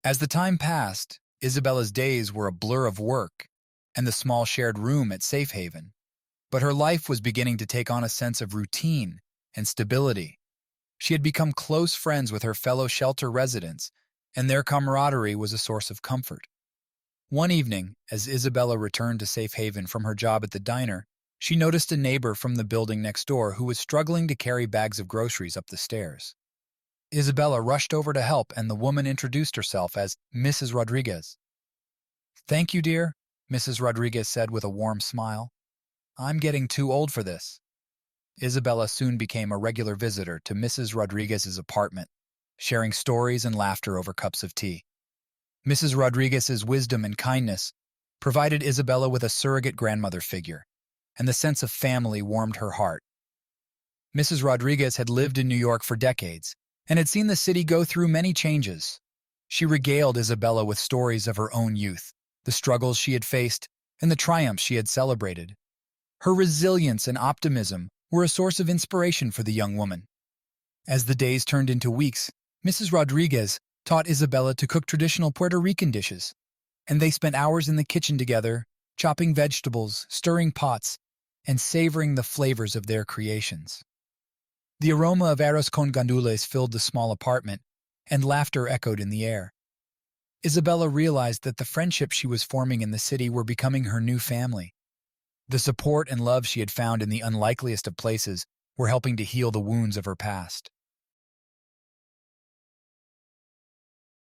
As the time passed, Isabella's days were a blur of work and the small shared room at Safe Haven, but her life was beginning to take on a sense of routine and stability. She had become close friends with her fellow shelter residents, and their camaraderie was a source of comfort. One evening, as Isabella returned to Safe Haven from her job at the diner, she noticed a neighbor from the building next door who was struggling to carry bags of groceries up the stairs. Isabella rushed over to help, and the woman introduced herself as Mrs. Rodriguez. "Thank you, dear," Mrs. Rodriguez said with a warm smile. "I'm getting too old for this." Isabella soon became a regular visitor to Mrs. Rodriguez's apartment, sharing stories and laughter over cups of tea. Mrs. Rodriguez's wisdom and kindness provided Isabella with a surrogate grandmother figure, and the sense of family warmed her heart. Mrs. Rodriguez had lived in New York for decades and had seen the city go through many changes. She regaled Isabella with stories of her own youth, the struggles she had faced, and the triumphs she had celebrated. Her resilience and optimism were a source of inspiration for the young woman. As the days turned into weeks, Mrs. Rodriguez taught Isabella to cook traditional Puerto Rican dishes, and they spent hours in the kitchen together, chopping vegetables, stirring pots, and savoring the flavors of their creations. The aroma of arroz con gandules filled the small apartment, and laughter echoed in the air. Isabella realized that the friendships she was forming in the city were becoming her new family. The support and love she had found in the unlikeliest of places were helping to heal the wounds of her past.